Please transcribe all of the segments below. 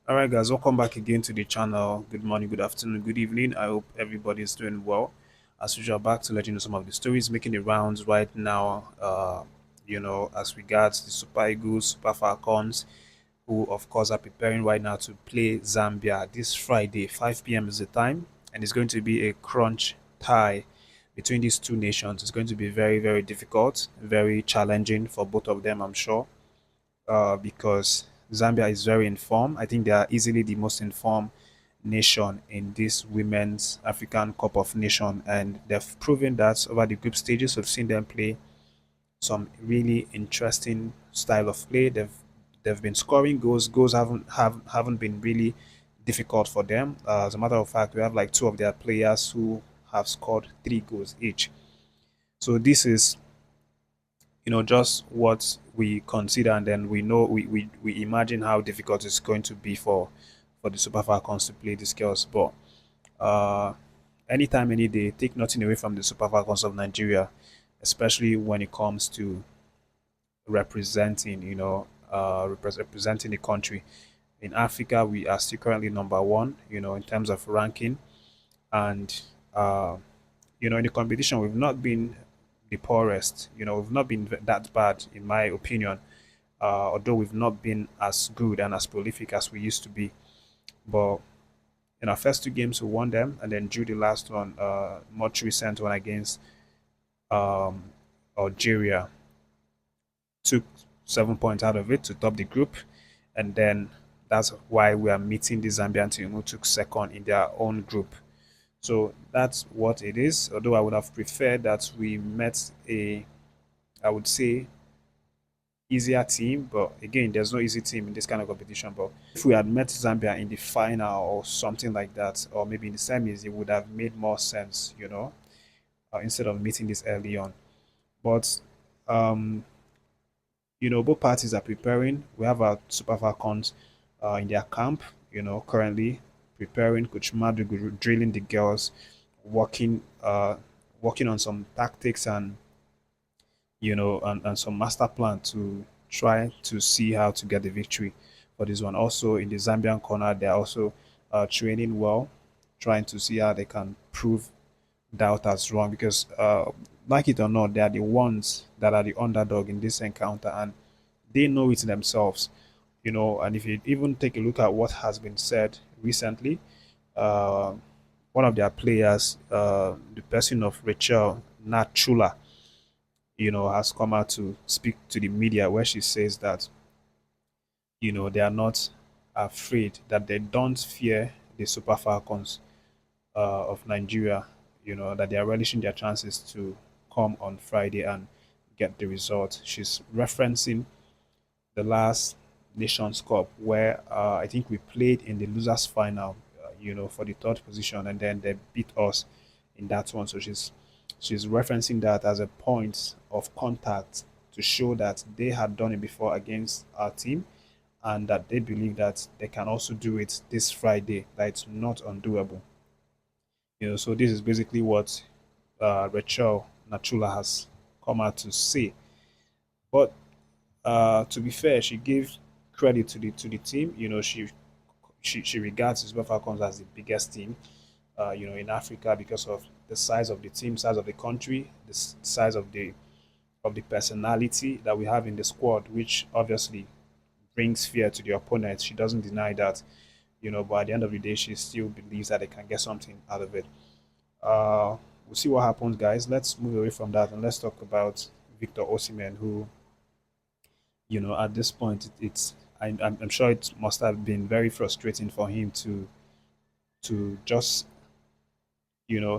All right, guys, welcome back again to the channel. Good morning, good afternoon, good evening. I hope everybody is doing well. As usual, back to let you know some of the stories making the rounds right now. As regards the Super Eagles, Super Falcons, who of course are preparing right now to play Zambia this Friday, 5 p.m. is the time, and it's going to be a crunch tie between these two nations. It's going to be very, very difficult, very challenging for both of them, I'm sure, because Zambia is very informed. I think they are easily the most informed nation in this Women's African Cup of Nation, and they've proven that over the group stages. We've seen them play some really interesting style of play. They've been scoring goals. Goals haven't been really difficult for them. As a matter of fact, we have like two of their players who have scored 3 goals each. So this is just what we consider, and then we know we imagine how difficult it's going to be for the Super Falcons to play these girls. But uh, anytime, any day, take nothing away from the Super Falcons of Nigeria, especially when it comes to representing, representing the country. In Africa, we are still currently number one, in terms of ranking, and uh, in the competition, we've not been the poorest. We've not been that bad, in my opinion. Although we've not been as good and as prolific as we used to be. But in our first 2 games, we won them, and then drew the last one, much recent one against um, Algeria. Took 7 points out of it to top the group, and then that's why we are meeting the Zambian team who took second in their own group. So that's what it is. Although I would have preferred that we met I would say, easier team, but again, there's no easy team in this kind of competition. But if we had met Zambia in the final or something like that, or maybe in the semis, it would have made more sense, instead of meeting this early on. But um, both parties are preparing. We have our Super Falcons in their camp, currently preparing. Coach Madugu drilling the girls, working working on some tactics and and some master plan to try to see how to get the victory for this one. Also, in the Zambian corner, they're also training well, trying to see how they can prove doubters wrong because, like it or not, they are the ones that are the underdog in this encounter and they know it themselves. And if you even take a look at what has been said recently, uh, one of their players, the person of Rachel Nachula, has come out to speak to the media where she says that, they are not afraid, that they don't fear the Super Falcons of Nigeria, that they are relishing their chances to come on Friday and get the result. She's referencing the last Nations Cup where I think we played in the losers final, for the third position, and then they beat us in that one. So she's referencing that as a point of contact to show that they had done it before against our team and that they believe that they can also do it this Friday, that it's not undoable. So this is basically what Rachel Nachula has come out to say. But to be fair, she gave credit to the team. She regards the Super Falcons as the biggest team, in Africa because of the size of the team, size of the country, the size of the personality that we have in the squad, which obviously brings fear to the opponent. She doesn't deny that, but at the end of the day, she still believes that they can get something out of it. We'll see what happens, guys. Let's move away from that and let's talk about Victor Osimhen, who, at this point, I'm sure it must have been very frustrating for him to just,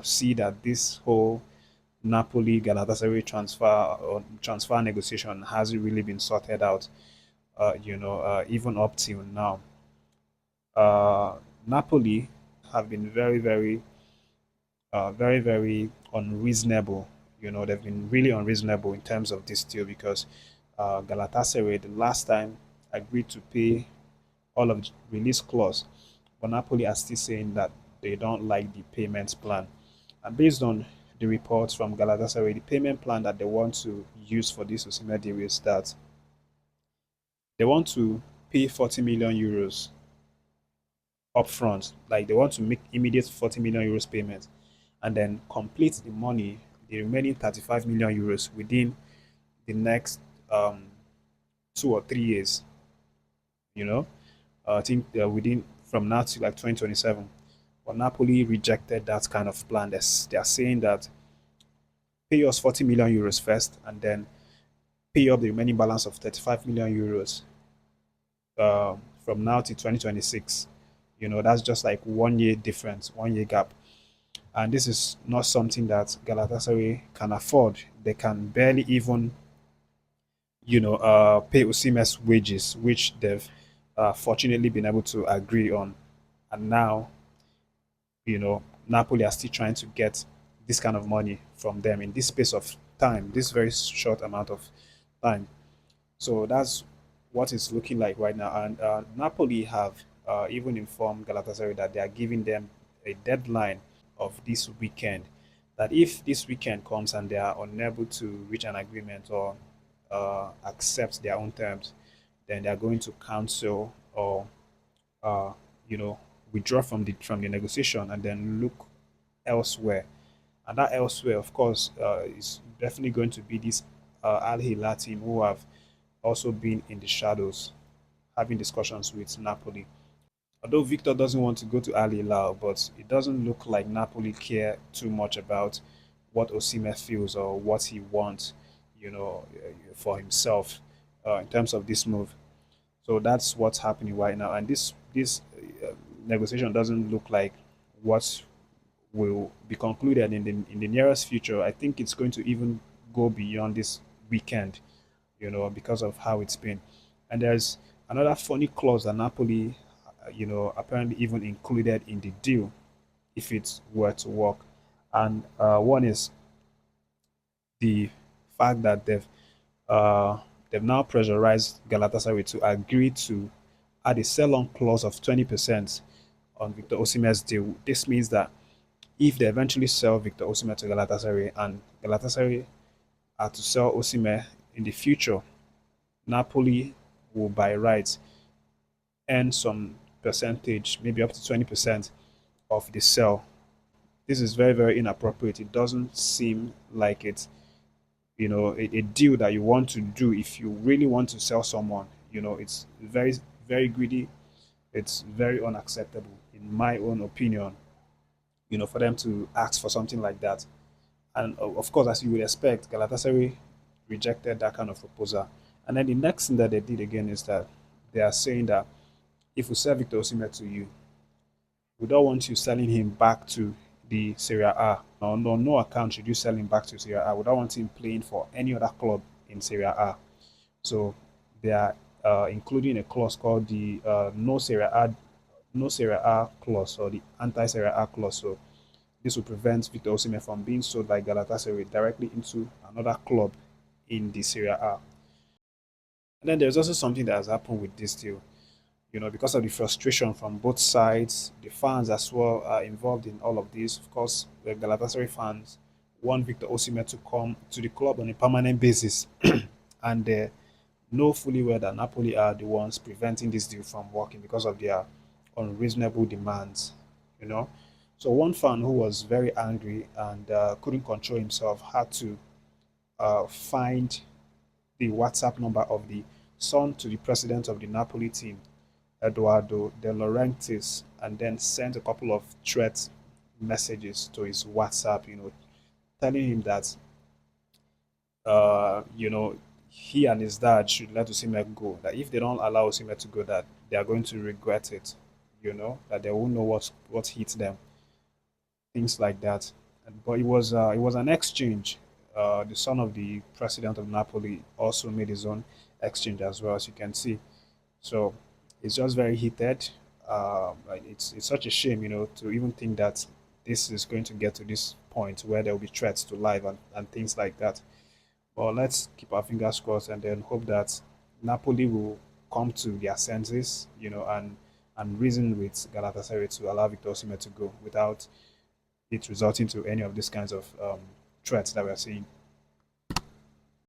see that this whole Napoli Galatasaray transfer negotiation hasn't really been sorted out, even up till now. Napoli have been very, very unreasonable. They've been really unreasonable in terms of this deal because Galatasaray, the last time, agreed to pay all of the release clause, but Napoli are still saying that they don't like the payment plan. And based on the reports from Galatasaray, the payment plan that they want to use for this Osimhen deal is that they want to pay 40 million euros upfront. Like they want to make immediate 40 million euros payment and then complete the money, the remaining 35 million euros within the next um, 2 or 3 years. You know, I think within from now to like 2027. But Napoli rejected that kind of plan. They're saying that pay us 40 million euros first and then pay up the remaining balance of 35 million euros from now to 2026. You know, that's just like 1 year difference, 1 year gap. And this is not something that Galatasaray can afford. They can barely even, pay Osimhen's wages, which they've fortunately been able to agree on. And now, Napoli are still trying to get this kind of money from them in this space of time, this very short amount of time. So that's what it's looking like right now. And Napoli have even informed Galatasaray that they are giving them a deadline of this weekend. That if this weekend comes and they are unable to reach an agreement or accept their own terms, then they are going to cancel or uh, you know withdraw from the negotiation and then look elsewhere. And that elsewhere, of course, is definitely going to be this Al Hilal team who have also been in the shadows having discussions with Napoli. Although Victor doesn't want to go to Al Hilal, but it doesn't look like Napoli care too much about what Osimhen feels or what he wants, for himself in terms of this move. So that's what's happening right now, and this negotiation doesn't look like what will be concluded in the nearest future. I think it's going to even go beyond this weekend, because of how it's been. And there's another funny clause that Napoli, apparently even included in the deal if it were to work. And one is the fact that they've now pressurized Galatasaray to agree to add a sell-on clause of 20% on Victor Osimhen's deal. This means that if they eventually sell Victor Osimhen to Galatasaray and Galatasaray are to sell Osimhen in the future, Napoli will by rights earn some percentage, maybe up to 20% of the sale. This is very, very inappropriate. It doesn't seem like it's, a deal that you want to do if you really want to sell someone. It's very, very greedy. It's very unacceptable, in my own opinion, for them to ask for something like that. And of course, as you would expect, Galatasaray rejected that kind of proposal. And then the next thing that they did again is that they are saying that if we sell Victor Osimhen to you, we don't want you selling him back to the Serie A. No account should you sell him back to Serie A. We don't want him playing for any other club in Serie A. So they are including a clause called the no Serie A clause or the anti Serie A clause. So this will prevent Victor Osimhen from being sold by Galatasaray directly into another club in the Serie A. And then there's also something that has happened with this deal. Because of the frustration from both sides, the fans as well are involved in all of this. Of course, the Galatasaray fans want Victor Osimhen to come to the club on a permanent basis, and they know fully well that Napoli are the ones preventing this deal from working because of their unreasonable demands. You know, so one fan who was very angry and couldn't control himself had to find the WhatsApp number of the son to the president of the Napoli team, Eduardo De Laurentiis, and then sent a couple of threat messages to his WhatsApp, telling him that, he and his dad should let Osimhen go. That if they don't allow Osimhen to go, that they are going to regret it. That they won't know what hit them, things like that. But it was an exchange. The son of the president of Napoli also made his own exchange as well, as you can see. So it's just very heated. Like it's such a shame, to even think that this is going to get to this point where there will be threats to life and things like that. But let's keep our fingers crossed and then hope that Napoli will come to their senses, and reason with Galatasaray to allow Victor Osimhen to go without it resulting to any of these kinds of threats that we're seeing.